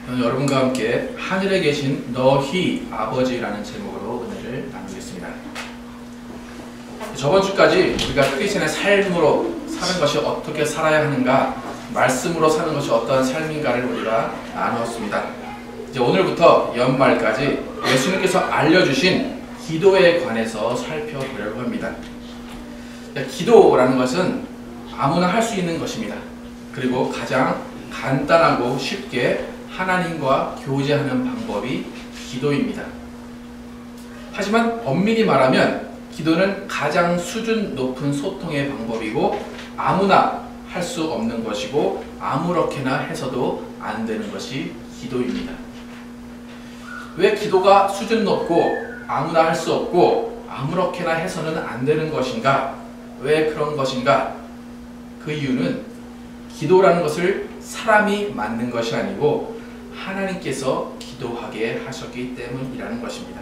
여러분과 함께 하늘에 계신 너희 아버지라는 제목으로 은혜를 나누겠습니다. 저번 주까지 우리가 크리스천의 삶으로 사는 것이 어떻게 살아야 하는가, 말씀으로 사는 것이 어떤 삶인가를 우리가 나누었습니다. 이제 오늘부터 연말까지 예수님께서 알려주신 기도에 관해서 살펴보려고 합니다. 기도라는 것은 아무나 할 수 있는 것입니다. 그리고 가장 간단하고 쉽게 하나님과 교제하는 방법이 기도입니다. 하지만 엄밀히 말하면 기도는 가장 수준 높은 소통의 방법이고 아무나 할 수 없는 것이고 아무렇게나 해서도 안 되는 것이 기도입니다. 왜 기도가 수준 높고 아무나 할 수 없고 아무렇게나 해서는 안 되는 것인가? 왜 그런 것인가? 그 이유는 기도라는 것을 사람이 만든 것이 아니고 하나님께서 기도하게 하셨기 때문이라는 것입니다.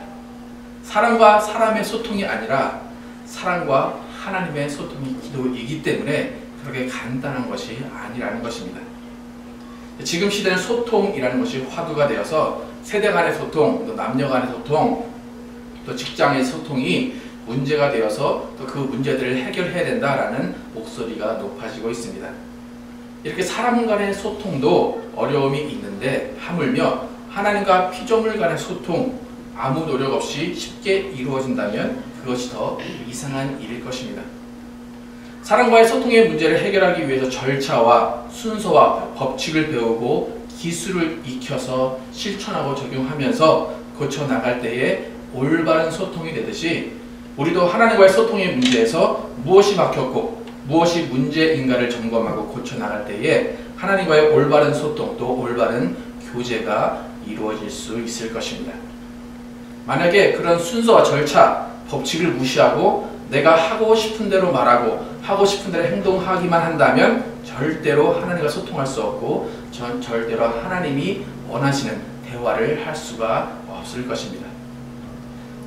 사람과 사람의 소통이 아니라 사람과 하나님의 소통이 기도이기 때문에 그렇게 간단한 것이 아니라는 것입니다. 지금 시대는 소통이라는 것이 화두가 되어서 세대 간의 소통, 또 남녀 간의 소통, 또 직장의 소통이 문제가 되어서 또 그 문제들을 해결해야 된다라는 목소리가 높아지고 있습니다. 이렇게 사람 간의 소통도 어려움이 있는데 하물며 하나님과 피조물 간의 소통, 아무 노력 없이 쉽게 이루어진다면 그것이 더 이상한 일일 것입니다. 사람과의 소통의 문제를 해결하기 위해서 절차와 순서와 법칙을 배우고 기술을 익혀서 실천하고 적용하면서 고쳐나갈 때에 올바른 소통이 되듯이 우리도 하나님과의 소통의 문제에서 무엇이 막혔고 무엇이 문제인가를 점검하고 고쳐나갈 때에 하나님과의 올바른 소통 또 올바른 교제가 이루어질 수 있을 것입니다. 만약에 그런 순서와 절차, 법칙을 무시하고 내가 하고 싶은 대로 말하고 하고 싶은 대로 행동하기만 한다면 절대로 하나님과 소통할 수 없고 절대로 하나님이 원하시는 대화를 할 수가 없을 것입니다.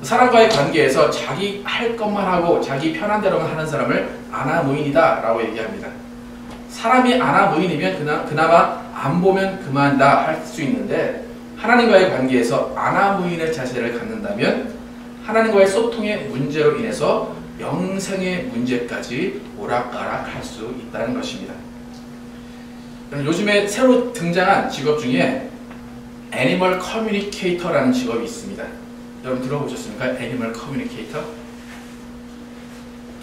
사람과의 관계에서 자기 할 것만 하고 자기 편한 대로만 하는 사람을 아나무인이다 라고 얘기합니다. 사람이 아나무인이면 그나마 안 보면 그만다 할 수 있는데 하나님과의 관계에서 아나무인의 자세를 갖는다면 하나님과의 소통의 문제로 인해서 영생의 문제까지 오락가락할 수 있다는 것입니다. 요즘에 새로 등장한 직업 중에 애니멀 커뮤니케이터라는 직업이 있습니다. 여러분 들어보셨습니까? 애니멀 커뮤니케이터?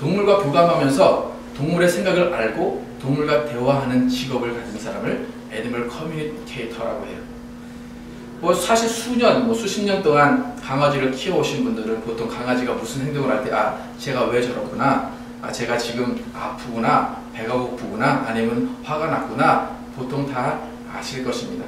동물과 교감하면서 동물의 생각을 알고 동물과 대화하는 직업을 가진 사람을 애니멀 커뮤니케이터라고 해요. 사실 수년, 수십 년 동안 강아지를 키워오신 분들은 보통 강아지가 무슨 행동을 할 때 제가 왜 저렇구나, 제가 지금 아프구나, 배가 고프구나, 아니면 화가 났구나 보통 다 아실 것입니다.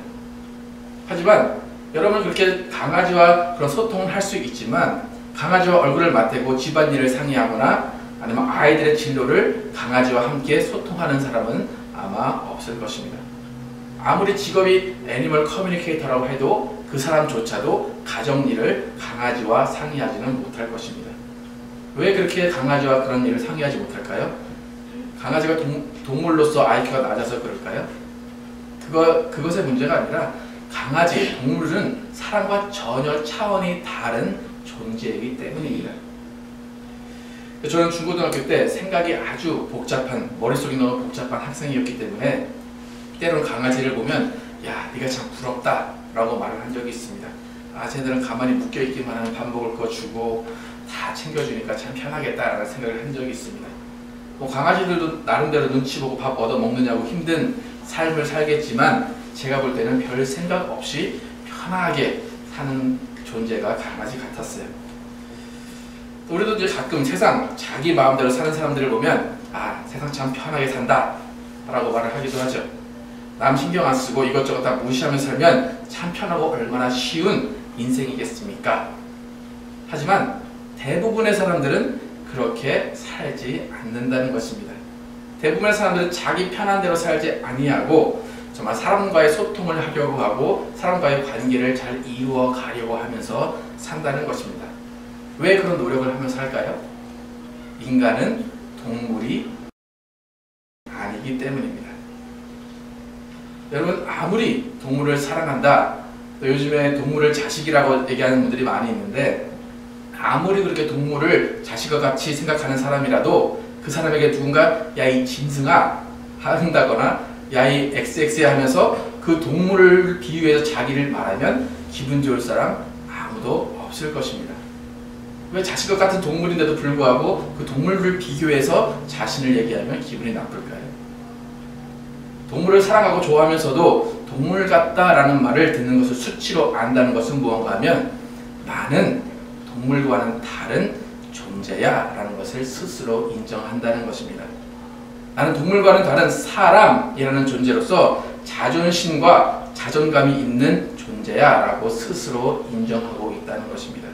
하지만 여러분 그렇게 강아지와 그런 소통을 할 수 있지만 강아지와 얼굴을 맞대고 집안일을 상의하거나 아니면 아이들의 진로를 강아지와 함께 소통하는 사람은 아마 없을 것입니다. 아무리 직업이 애니멀 커뮤니케이터라고 해도 그 사람조차도 가정일을 강아지와 상의하지는 못할 것입니다. 왜 그렇게 강아지와 그런 일을 상의하지 못할까요? 강아지가 동물로서 IQ가 낮아서 그럴까요? 그것의 문제가 아니라 강아지, 동물은 사람과 전혀 차원이 다른 존재이기 때문입니다. 저는 중고등학교 때 생각이 아주 복잡한, 머릿속이 너무 복잡한 학생이었기 때문에 때로는 강아지를 보면 야, 네가 참 부럽다 라고 말을 한 적이 있습니다. 쟤들은 가만히 묶여있기만 하면 밥 먹을 거 주고 다 챙겨주니까 참 편하겠다 라는 생각을 한 적이 있습니다. 강아지들도 나름대로 눈치 보고 밥 얻어 먹느냐고 힘든 삶을 살겠지만 제가 볼 때는 별 생각 없이 편하게 사는 존재가 강아지 같았어요. 우리도 이제 가끔 세상 자기 마음대로 사는 사람들을 보면 세상 참 편하게 산다 라고 말을 하기도 하죠. 남 신경 안 쓰고 이것저것 다 무시하면서 살면 참 편하고 얼마나 쉬운 인생이겠습니까? 하지만 대부분의 사람들은 그렇게 살지 않는다는 것입니다. 대부분의 사람들은 자기 편한 대로 살지 아니하고 정말 사람과의 소통을 하려고 하고 사람과의 관계를 잘 이루어 가려고 하면서 산다는 것입니다. 왜 그런 노력을 하면서 할까요? 인간은 동물이 아니기 때문입니다. 여러분 아무리 동물을 사랑한다, 또 요즘에 동물을 자식이라고 얘기하는 분들이 많이 있는데 아무리 그렇게 동물을 자식과 같이 생각하는 사람이라도 그 사람에게 누군가 야 이 짐승아 한다거나 야 이 XX야 하면서 그 동물을 비유해서 자기를 말하면 기분 좋을 사람 아무도 없을 것입니다. 왜 자식과 같은 동물인데도 불구하고 그 동물을 비교해서 자신을 얘기하면 기분이 나쁠까요? 동물을 사랑하고 좋아하면서도 동물 같다라는 말을 듣는 것을 수치로 안다는 것은 무언가 하면 나는 동물과는 다른 존재야 라는 것을 스스로 인정한다는 것입니다. 나는 동물과는 다른 사람이라는 존재로서 자존심과 자존감이 있는 존재야 라고 스스로 인정하고 있다는 것입니다.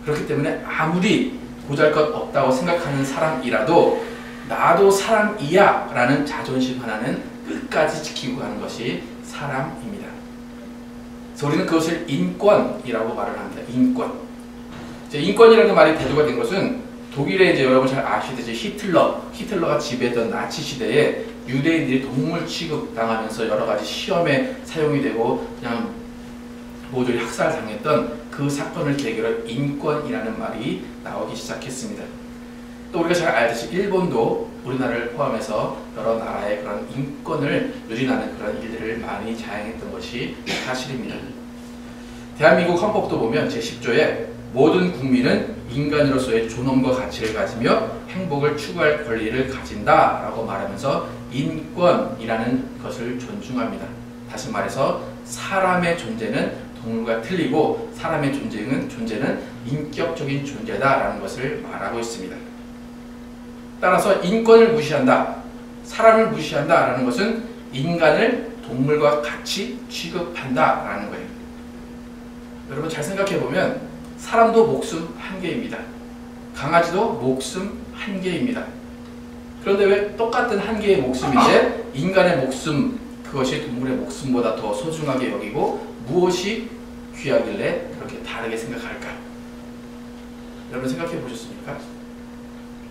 그렇기 때문에 아무리 보잘것없다고 생각하는 사람이라도 나도 사람이야 라는 자존심 하나는 끝까지 지키고 가는 것이 사람입니다. 그래서 우리는 그것을 인권이라고 말을 합니다. 인권. 인권이라는 말이 대두가 된 것은 독일에 이제 여러분 잘 아시듯이 히틀러가 지배했던 나치 시대에 유대인들이 동물 취급당하면서 여러 가지 시험에 사용이 되고 그냥 모조리 학살당했던 그 사건을 계기로 인권이라는 말이 나오기 시작했습니다. 또 우리가 잘 알듯이 일본도 우리나라를 포함해서 여러 나라의 그런 인권을 누리는 그런 일들을 많이 자행했던 것이 사실입니다. 대한민국 헌법도 보면 제10조에 모든 국민은 인간으로서의 존엄과 가치를 가지며 행복을 추구할 권리를 가진다 라고 말하면서 인권이라는 것을 존중합니다. 다시 말해서 사람의 존재는 동물과 틀리고 사람의 존재는 인격적인 존재다 라는 것을 말하고 있습니다. 따라서 인권을 무시한다, 사람을 무시한다 라는 것은 인간을 동물과 같이 취급한다 라는 거예요. 여러분 잘 생각해보면 사람도 목숨 한 개입니다. 강아지도 목숨 한 개입니다. 그런데 왜 똑같은 한 개의 목숨인데 인간의 목숨, 그것이 동물의 목숨보다 더 소중하게 여기고 무엇이 귀하길래 그렇게 다르게 생각할까? 여러분 생각해 보셨습니까?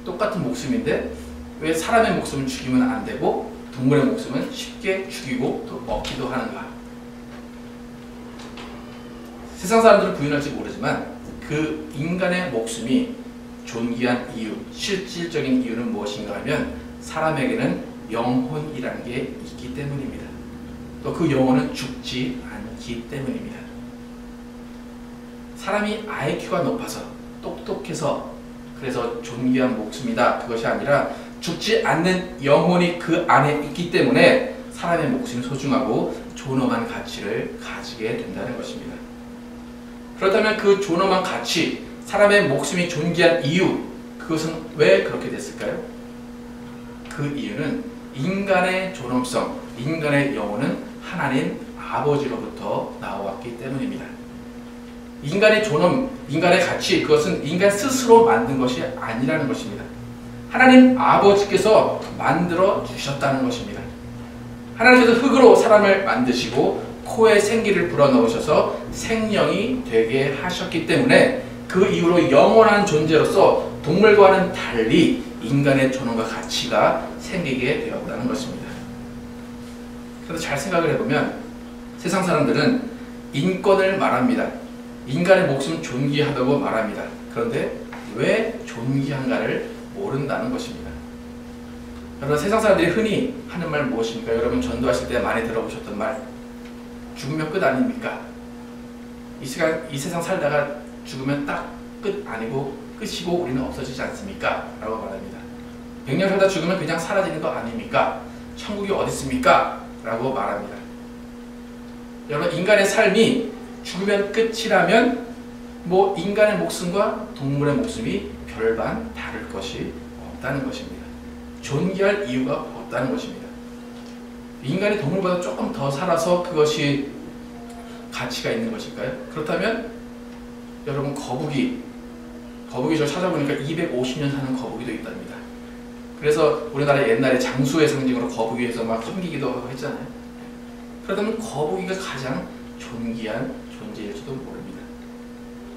똑같은 목숨인데 왜 사람의 목숨을 죽이면 안 되고 동물의 목숨은 쉽게 죽이고 또 먹기도 하는가? 세상 사람들은 부인할지 모르지만 그 인간의 목숨이 존귀한 이유, 실질적인 이유는 무엇인가 하면 사람에게는 영혼이라는 게 있기 때문입니다. 또 그 영혼은 죽지 않기 때문입니다. 사람이 IQ가 높아서 똑똑해서 그래서 존귀한 목숨이다, 그것이 아니라 죽지 않는 영혼이 그 안에 있기 때문에 사람의 목숨이 소중하고 존엄한 가치를 가지게 된다는 것입니다. 그렇다면 그 존엄한 가치, 사람의 목숨이 존귀한 이유, 그것은 왜 그렇게 됐을까요? 그 이유는 인간의 존엄성, 인간의 영혼은 하나님 아버지로부터 나왔기 때문입니다. 인간의 존엄, 인간의 가치, 그것은 인간 스스로 만든 것이 아니라는 것입니다. 하나님 아버지께서 만들어 주셨다는 것입니다. 하나님께서 흙으로 사람을 만드시고 코에 생기를 불어넣으셔서 생명이 되게 하셨기 때문에 그 이후로 영원한 존재로서 동물과는 달리 인간의 존엄과 가치가 생기게 되었다는 것입니다. 그래서 잘 생각을 해보면 세상 사람들은 인권을 말합니다. 인간의 목숨 존귀하다고 말합니다. 그런데 왜 존귀한가를 모른다는 것입니다. 여러분 세상 사람들이 흔히 하는 말 무엇입니까? 여러분 전도하실 때 많이 들어보셨던 말, 죽으면 끝 아닙니까? 이 세상 살다가 죽으면 딱 끝 아니고 끝이고 우리는 없어지지 않습니까? 라고 말합니다. 100년 살다 죽으면 그냥 사라지는 거 아닙니까? 천국이 어디 있습니까? 라고 말합니다. 여러분 인간의 삶이 죽으면 끝이라면 뭐 인간의 목숨과 동물의 목숨이 별반 다를 것이 없다는 것입니다. 존귀할 이유가 없다는 것입니다. 인간이 동물보다 조금 더 살아서 그것이 가치가 있는 것일까요? 그렇다면 여러분 거북이 저 찾아보니까 250년 사는 거북이도 있답니다. 그래서 우리나라 옛날에 장수의 상징으로 거북이에서 막 섬기기도 하고 했잖아요. 그렇다면 거북이가 가장 존귀한 존재일지도 모릅니다.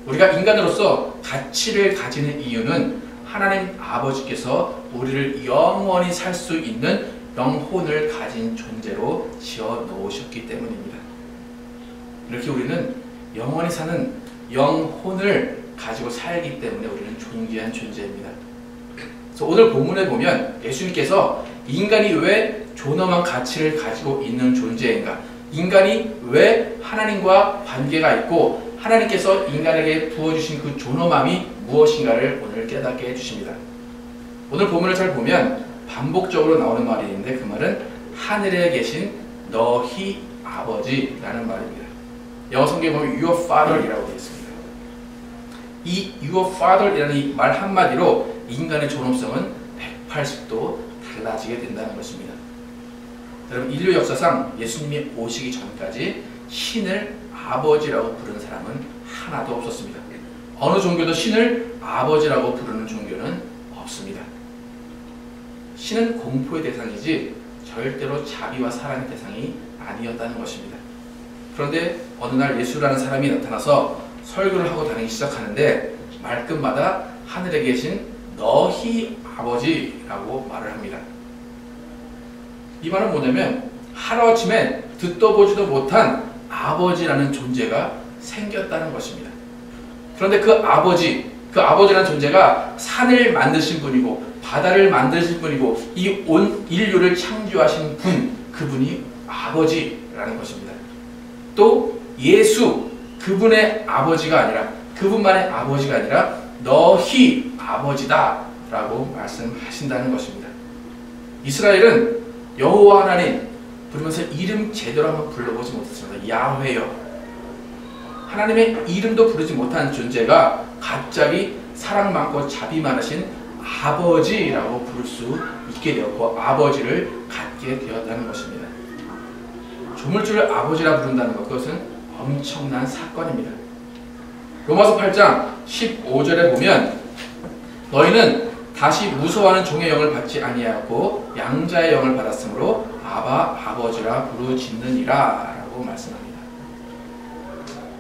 우리가 인간으로서 가치를 가지는 이유는 하나님 아버지께서 우리를 영원히 살 수 있는 영혼을 가진 존재로 지어 놓으셨기 때문입니다. 이렇게 우리는 영원히 사는 영혼을 가지고 살기 때문에 우리는 존귀한 존재입니다. 그래서 오늘 본문에 보면 예수님께서 인간이 왜 존엄한 가치를 가지고 있는 존재인가, 인간이 왜 하나님과 관계가 있고 하나님께서 인간에게 부어주신 그 존엄함이 무엇인가를 오늘 깨닫게 해주십니다. 오늘 본문을 잘 보면 반복적으로 나오는 말이 있는데 그 말은 하늘에 계신 너희 아버지라는 말입니다. 영어 성경에 보면 Your Father이라고 되어 있습니다. 이 Your Father이라는 이 말 한마디로 인간의 존엄성은 180도 달라지게 된다는 것입니다. 여러분, 인류 역사상 예수님이 오시기 전까지 신을 아버지라고 부르는 사람은 하나도 없었습니다. 어느 종교도 신을 아버지라고 부르는 종교는 없습니다. 신은 공포의 대상이지 절대로 자비와 사랑의 대상이 아니었다는 것입니다. 그런데 어느 날 예수라는 사람이 나타나서 설교를 하고 다니기 시작하는데 말끝마다 하늘에 계신 너희 아버지라고 말을 합니다. 이 말은 뭐냐면 하루아침에 듣도 보지도 못한 아버지라는 존재가 생겼다는 것입니다. 그런데 그 아버지라는 존재가 산을 만드신 분이고 바다를 만드신 분이고 이 온 인류를 창조하신 분, 그분이 아버지라는 것입니다. 또 예수, 그분의 아버지가 아니라, 그분만의 아버지가 아니라 너희 아버지다 라고 말씀하신다는 것입니다. 이스라엘은 여호와 하나님 부르면서 이름 제대로 한번 불러보지 못했습니다. 야훼여, 하나님의 이름도 부르지 못한 존재가 갑자기 사랑 많고 자비 많으신 아버지라고 부를 수 있게 되었고 아버지를 갖게 되었다는 것입니다. 조물주를 아버지라 부른다는 것, 그것은 엄청난 사건입니다. 로마서 8장 15절에 보면 너희는 다시 무서워하는 종의 영을 받지 아니하였고 양자의 영을 받았으므로 아바 아버지라 부르짖느니라 라고 말씀합니다.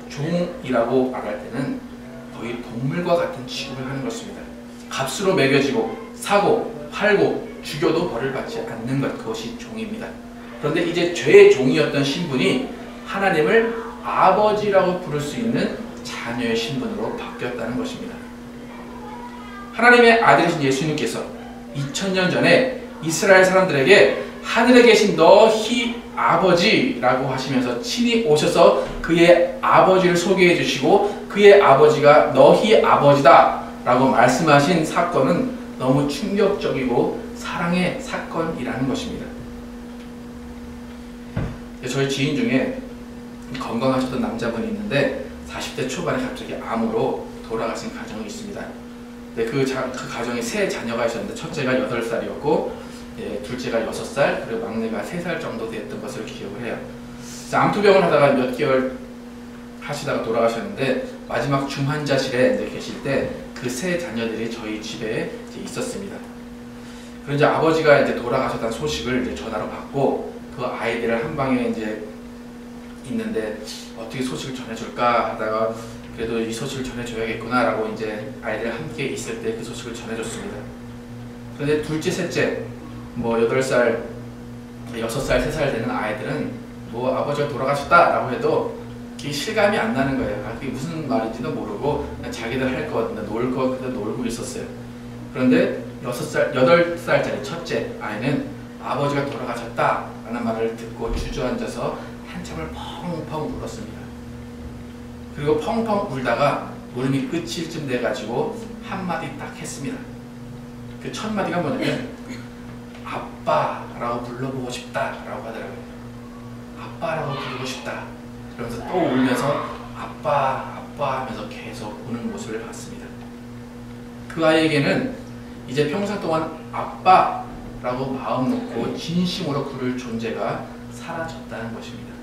종이라고 말할 때는 거의 동물과 같은 취급을 하는 것입니다. 값으로 매겨지고 사고 팔고 죽여도 벌을 받지 않는 것, 그것이 종입니다. 그런데 이제 죄의 종이었던 신분이 하나님을 아버지라고 부를 수 있는 자녀의 신분으로 바뀌었다는 것입니다. 하나님의 아들이신 예수님께서 2000년 전에 이스라엘 사람들에게 하늘에 계신 너희 아버지라고 하시면서 친히 오셔서 그의 아버지를 소개해 주시고 그의 아버지가 너희 아버지다 라고 말씀하신 사건은 너무 충격적이고 사랑의 사건이라는 것입니다. 저희 지인 중에 건강하셨던 남자분이 있는데 40대 초반에 갑자기 암으로 돌아가신 가정이 있습니다. 네, 그 가정에 세 자녀가 있었는데 첫째가 8살이었고 둘째가 6살, 그리고 막내가 3살 정도 됐던 것으로 기억을 해요. 암투병을 하다가 몇 개월 하시다가 돌아가셨는데 마지막 중환자실에 이제 계실 때 그 세 자녀들이 저희 집에 이제 있었습니다. 그런데 이제 아버지가 이제 돌아가셨다는 소식을 이제 전화로 받고 그 아이들을 한 방에 이제 있는데 어떻게 소식을 전해줄까 하다가 그래도 이 소식을 전해줘야겠구나 라고 이제 아이들 함께 있을 때 그 소식을 전해줬습니다. 그런데 둘째, 셋째, 뭐 8살, 6살, 3살 되는 아이들은 뭐 아버지가 돌아가셨다 라고 해도 실감이 안 나는 거예요. 그게 무슨 말인지도 모르고 그냥 자기들 할 거, 놀 거 그냥 놀고 있었어요. 그런데 8살짜리 첫째 아이는 아버지가 돌아가셨다 라는 말을 듣고 주저앉아서 한참을 펑펑 울었습니다. 그리고 펑펑 울다가 울음이 끝일 쯤 돼가지고 한마디 딱 했습니다. 그 첫 마디가 뭐냐면 아빠라고 불러보고 싶다 라고 하더라고요. 아빠라고 부르고 싶다. 그러면서 또 울면서 아빠 아빠 하면서 계속 우는 모습을 봤습니다. 그 아이에게는 이제 평생 동안 아빠라고 마음 놓고 진심으로 부를 존재가 사라졌다는 것입니다.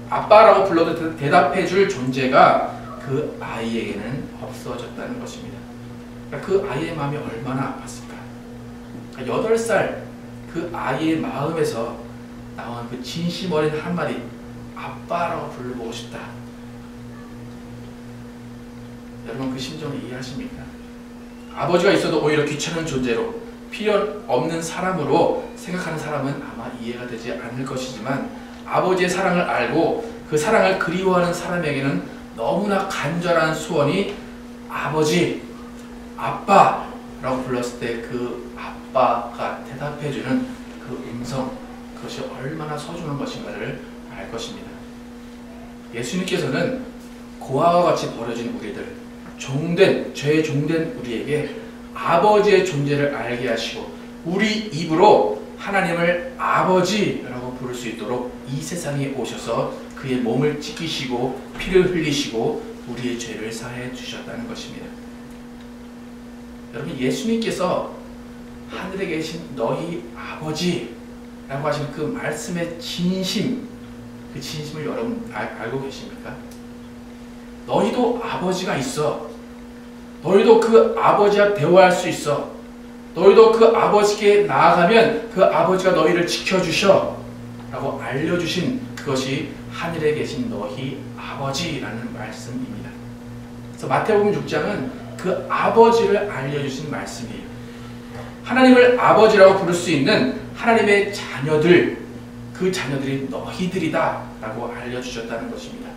아빠라고 불러도 대답해 줄 존재가 그 아이에게는 없어졌다는 것입니다. 그러니까 그 아이의 마음이 얼마나 아팠을까. 그러니까 8살 그 아이의 마음에서 나온 그 진심 어린 한마디 아빠라고 불러보고 싶다. 여러분 그 심정을 이해하십니까? 아버지가 있어도 오히려 귀찮은 존재로 필요 없는 사람으로 생각하는 사람은 아마 이해가 되지 않을 것이지만 아버지의 사랑을 알고 그 사랑을 그리워하는 사람에게는 너무나 간절한 소원이 아버지, 아빠라고 불렀을 때 그 아빠가 대답해주는 그 음성, 그것이 얼마나 소중한 것인가를 알 것입니다. 예수님께서는 고아와 같이 버려진 우리들, 죄의 종된 우리에게 아버지의 존재를 알게 하시고 우리 입으로 하나님을 아버지라고 부를 수 있도록 이 세상에 오셔서 그의 몸을 찢기시고 피를 흘리시고 우리의 죄를 사해 주셨다는 것입니다. 여러분, 예수님께서 하늘에 계신 너희 아버지라고 하신 그 말씀의 진심, 그 진심을 여러분 알고 계십니까? 너희도 아버지가 있어. 너희도 그 아버지와 대화할 수 있어. 너희도 그 아버지께 나아가면 그 아버지가 너희를 지켜주셔 라고 알려주신 그것이 하늘에 계신 너희 아버지라는 말씀입니다. 그래서 마태복음 6장은 그 아버지를 알려주신 말씀이에요. 하나님을 아버지라고 부를 수 있는 하나님의 자녀들, 그 자녀들이 너희들이다 라고 알려주셨다는 것입니다.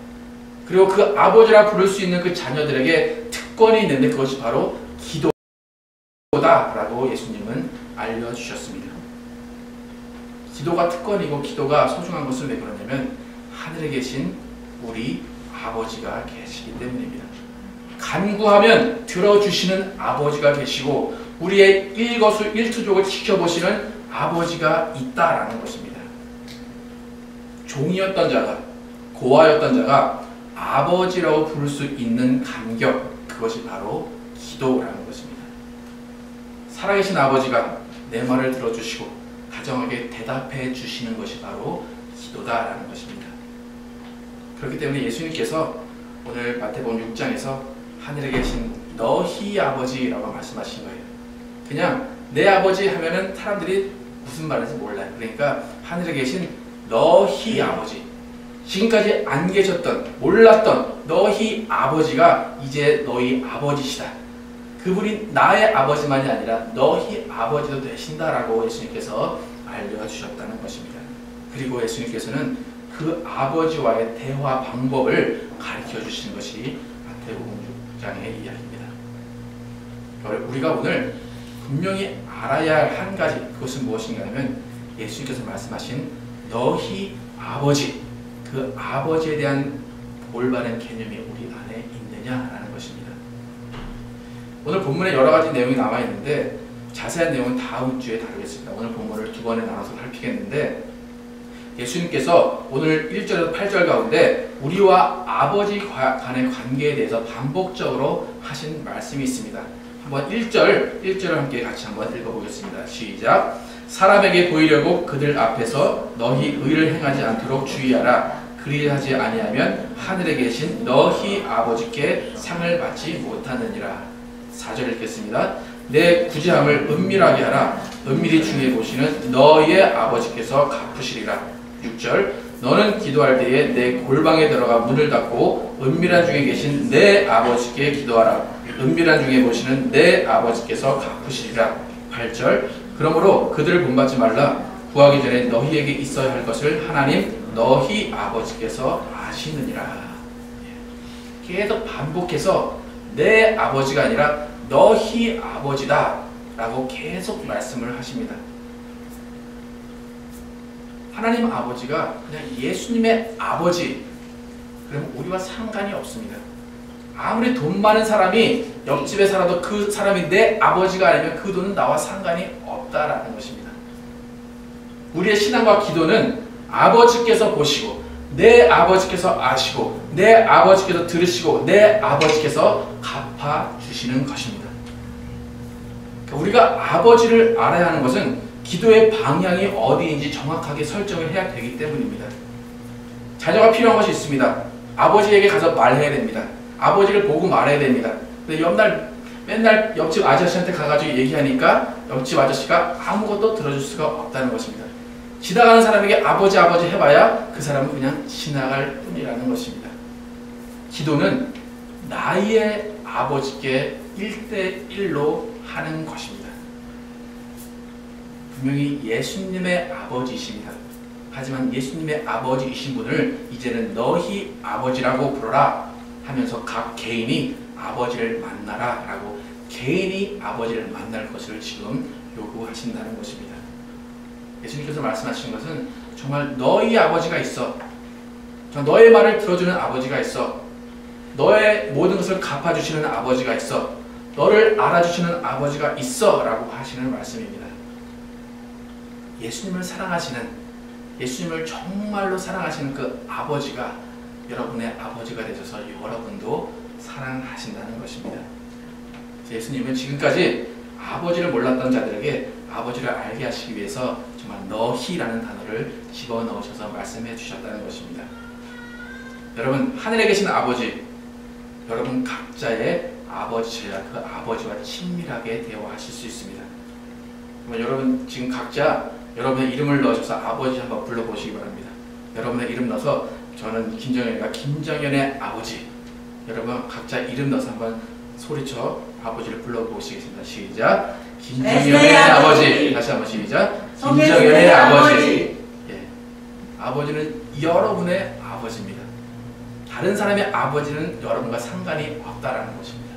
그리고 그 아버지라 부를 수 있는 그 자녀들에게 특권이 있는데 그것이 바로 기도다 라고 예수님은 알려주셨습니다. 기도가 특권이고 기도가 소중한 것은 왜 그러냐면 하늘에 계신 우리 아버지가 계시기 때문입니다. 간구하면 들어주시는 아버지가 계시고 우리의 일거수일투족을 지켜보시는 아버지가 있다라는 것입니다. 종이었던 자가, 고아였던 자가 아버지라고 부를 수 있는 간격, 그것이 바로 기도라는 것입니다. 살아계신 아버지가 내 말을 들어주시고 다정하게 대답해 주시는 것이 바로 기도다라는 것입니다. 그렇기 때문에 예수님께서 오늘 마태복음 6장에서 하늘에 계신 너희 아버지라고 말씀하신 거예요. 그냥 내 아버지 하면은 사람들이 무슨 말인지 몰라요. 그러니까 하늘에 계신 너희 아버지, 지금까지 안 계셨던, 몰랐던 너희 아버지가 이제 너희 아버지시다. 그분이 나의 아버지만이 아니라 너희 아버지도 되신다라고 예수님께서 알려주셨다는 것입니다. 그리고 예수님께서는 그 아버지와의 대화 방법을 가르쳐 주시는 것이 마태복음 6장의 이야기입니다. 우리가 오늘 분명히 알아야 할 한 가지, 그것은 무엇인가 하면 예수님께서 말씀하신 너희 아버지, 그 아버지에 대한 올바른 개념이 우리 안에 있느냐라는 것입니다. 오늘 본문에 여러 가지 내용이 남아 있는데 자세한 내용은 다음 주에 다루겠습니다. 오늘 본문을 두 번에 나눠서 살피겠는데 예수님께서 오늘 1절에서 8절 가운데 우리와 아버지 간의 관계에 대해서 반복적으로 하신 말씀이 있습니다. 한번 1절을 함께 같이 한번 읽어보겠습니다. 시작. 사람에게 보이려고 그들 앞에서 너희 의를 행하지 않도록 주의하라. 그리하지 아니하면 하늘에 계신 너희 아버지께 상을 받지 못하느니라. 4절 읽겠습니다. 내 구제함을 은밀하게 하라. 은밀히 중에 보시는 너희의 아버지께서 갚으시리라. 6절 너는 기도할 때에 내 골방에 들어가 문을 닫고 은밀한 중에 계신 내 아버지께 기도하라. 은밀한 중에 보시는 내 아버지께서 갚으시리라. 8절 그러므로 그들을 본받지 말라. 구하기 전에 너희에게 있어야 할 것을 하나님 너희 아버지께서 아시느니라. 계속 반복해서 내 아버지가 아니라 너희 아버지다 라고 계속 말씀을 하십니다. 하나님 아버지가 그냥 예수님의 아버지, 그러면 우리와 상관이 없습니다. 아무리 돈 많은 사람이 옆집에 살아도 그 사람이 내 아버지가 아니면 그 돈은 나와 상관이 없다라는 것입니다. 우리의 신앙과 기도는 아버지께서 보시고 내 아버지께서 아시고 내 아버지께서 들으시고 내 아버지께서 갚아주시는 것입니다. 우리가 아버지를 알아야 하는 것은 기도의 방향이 어디인지 정확하게 설정을 해야 되기 때문입니다. 자녀가 필요한 것이 있습니다. 아버지에게 가서 말해야 됩니다. 아버지를 보고 말해야 됩니다. 근데 맨날 옆집 아저씨한테 가가지고 얘기하니까 옆집 아저씨가 아무것도 들어줄 수가 없다는 것입니다. 지나가는 사람에게 아버지 해봐야 그 사람은 그냥 지나갈 뿐이라는 것입니다. 기도는 나의 아버지께 1대1로 하는 것입니다. 분명히 예수님의 아버지이십니다. 하지만 예수님의 아버지이신 분을 이제는 너희 아버지라고 부르라 하면서 각 개인이 아버지를 만나라 라고 개인이 아버지를 만날 것을 지금 요구하신다는 것입니다. 예수님께서 말씀하신 것은 정말 너희 아버지가 있어. 너의 말을 들어주는 아버지가 있어. 너의 모든 것을 갚아주시는 아버지가 있어. 너를 알아주시는 아버지가 있어 라고 하시는 말씀입니다. 예수님을 사랑하시는, 예수님을 정말로 사랑하시는 그 아버지가 여러분의 아버지가 되셔서 여러분도 사랑하신다는 것입니다. 예수님은 지금까지 아버지를 몰랐던 자들에게 아버지를 알게 하시기 위해서 정말 너희라는 단어를 집어넣으셔서 말씀해 주셨다는 것입니다. 여러분, 하늘에 계신 아버지, 여러분 각자의 아버지야 그 아버지와 친밀하게 대화하실 수 있습니다. 여러분 지금 각자 여러분의 이름을 넣으셔서 아버지 한번 불러보시기 바랍니다. 여러분의 이름 넣어서 저는 김정현이가 김정현의 아버지, 여러분 각자 이름 넣어서 한번 소리쳐 아버지를 불러보시겠습니다. 시작. 김정현의 아버지. 다시 한번 시작. 김정현의 아버지. 예. 아버지는 여러분의 아버지입니다. 다른 사람의 아버지는 여러분과 상관이 없다라는 것입니다.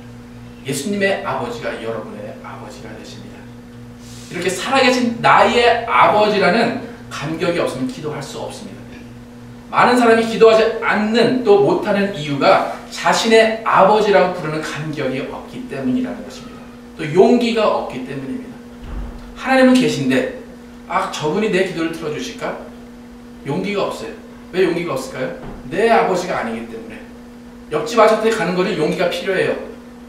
예수님의 아버지가 여러분의 아버지가 되십니다. 이렇게 살아계신 나의 아버지라는 감격이 없으면 기도할 수 없습니다. 많은 사람이 기도하지 않는 또 못하는 이유가 자신의 아버지라고 부르는 감격이 없기 때문이라는 것입니다. 또 용기가 없기 때문입니다. 하나님은 계신데 저분이 내 기도를 들어주실까? 용기가 없어요. 왜 용기가 없을까요? 내 아버지가 아니기 때문에. 옆집 아저씨한테 가는 거는 용기가 필요해요.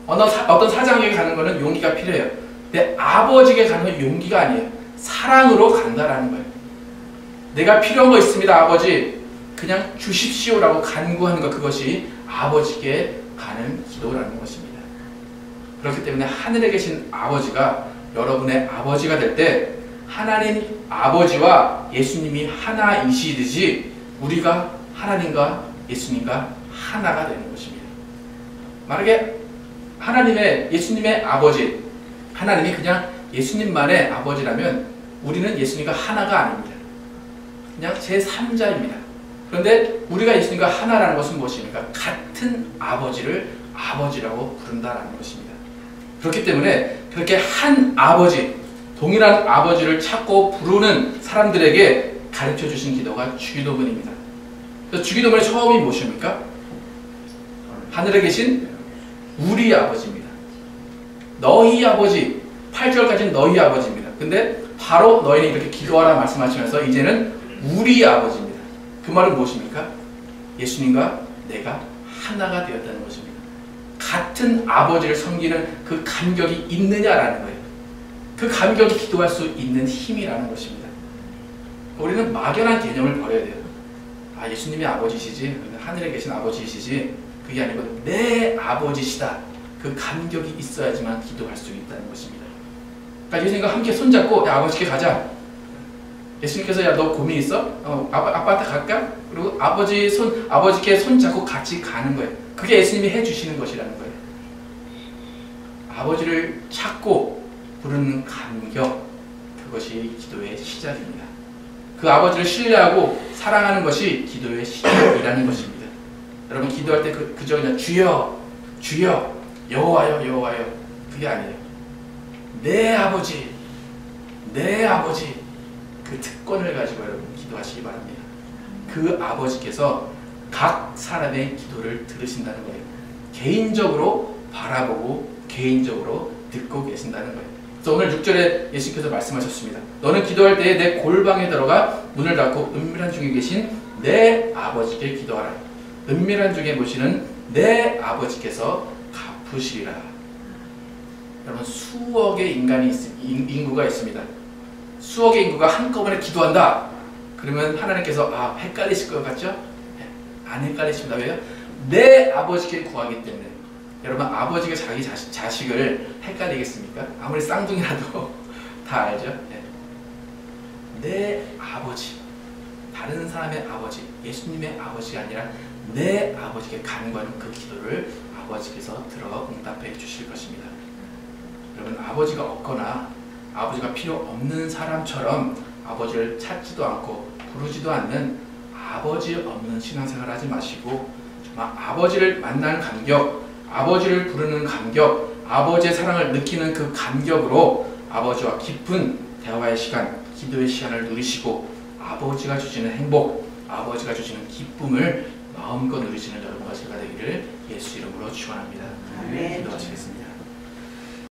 어떤 사장에게 가는 거는 용기가 필요해요. 내 아버지에게 가는 건 용기가 아니에요. 사랑으로 간다라는 거예요. 내가 필요한 거 있습니다, 아버지. 그냥 주십시오라고 간구하는 것, 그것이 아버지께 가는 기도라는 것입니다. 그렇기 때문에 하늘에 계신 아버지가 여러분의 아버지가 될 때 하나님 아버지와 예수님이 하나이시듯이 우리가 하나님과 예수님과 하나가 되는 것입니다. 만약에 예수님의 아버지, 하나님이 그냥 예수님만의 아버지라면 우리는 예수님과 하나가 아닙니다. 그냥 제3자입니다. 그런데 우리가 예수님과 하나라는 것은 무엇입니까? 같은 아버지를 아버지라고 부른다라는 것입니다. 그렇기 때문에 그렇게 한 아버지, 동일한 아버지를 찾고 부르는 사람들에게 가르쳐 주신 기도가 주기도문입니다. 그래서 주기도문의 처음이 무엇입니까? 하늘에 계신 우리 아버지입니다. 너희 아버지, 8절까지는 너희 아버지입니다. 근데 바로 너희는 이렇게 기도하라 말씀하시면서 이제는 우리 아버지입니다. 그 말은 무엇입니까? 예수님과 내가 하나가 되었다는 것입니다. 같은 아버지를 섬기는 그 감격이 있느냐라는 거예요. 그 감격이 기도할 수 있는 힘이라는 것입니다. 우리는 막연한 개념을 버려야 돼요. 예수님이 아버지시지, 하늘에 계신 아버지시지, 그게 아니고 내 아버지시다. 그 감격이 있어야지만 기도할 수 있다는 것입니다. 그러니까 예수님과 함께 손잡고 아버지께 가자. 예수님께서 너 고민 있어? 아빠한테 갈까? 그리고 아버지께 손잡고 같이 가는 거예요. 그게 예수님이 해주시는 것이라는 거예요. 아버지를 찾고 부르는 감격, 그것이 기도의 시작입니다. 그 아버지를 신뢰하고 사랑하는 것이 기도의 시작이라는 것입니다. 여러분 기도할 때 그저 그냥 주여, 주여, 여호와여, 여호와여, 그게 아니에요. 내 아버지, 내 아버지, 그 특권을 가지고 여러분 기도하시기 바랍니다. 그 아버지께서 각 사람의 기도를 들으신다는 거예요. 개인적으로 바라보고 개인적으로 듣고 계신다는 거예요. 그래서 오늘 6절에 예수님께서 말씀하셨습니다. 너는 기도할 때에 내 골방에 들어가 문을 닫고 은밀한 중에 계신 내 아버지께 기도하라. 은밀한 중에 보시는 내 아버지께서 갚으시리라. 여러분 수억의 인구가 있습니다. 수억의 인구가 한꺼번에 기도한다. 그러면 하나님께서 헷갈리실 것 같죠? 안 헷갈리십니다. 왜요? 내 아버지께 구하기 때문에. 여러분 아버지가 자기 자식을 헷갈리겠습니까? 아무리 쌍둥이라도 다 알죠? 내 아버지, 다른 사람의 아버지, 예수님의 아버지가 아니라 내 아버지께 간구하는 그 기도를 아버지께서 들어 응답해 주실 것입니다. 여러분 아버지가 없거나 아버지가 필요 없는 사람처럼 아버지를 찾지도 않고 부르지도 않는 아버지 없는 신앙생활 하지 마시고 정말 아버지를 만나는 감격, 아버지를 부르는 감격, 아버지의 사랑을 느끼는 그 감격으로 아버지와 깊은 대화의 시간, 기도의 시간을 누리시고 아버지가 주시는 행복, 아버지가 주시는 기쁨을 마음껏 누리시는 여러분과 제가 되기를 예수 이름으로 축원합니다. 기도하시겠습니다.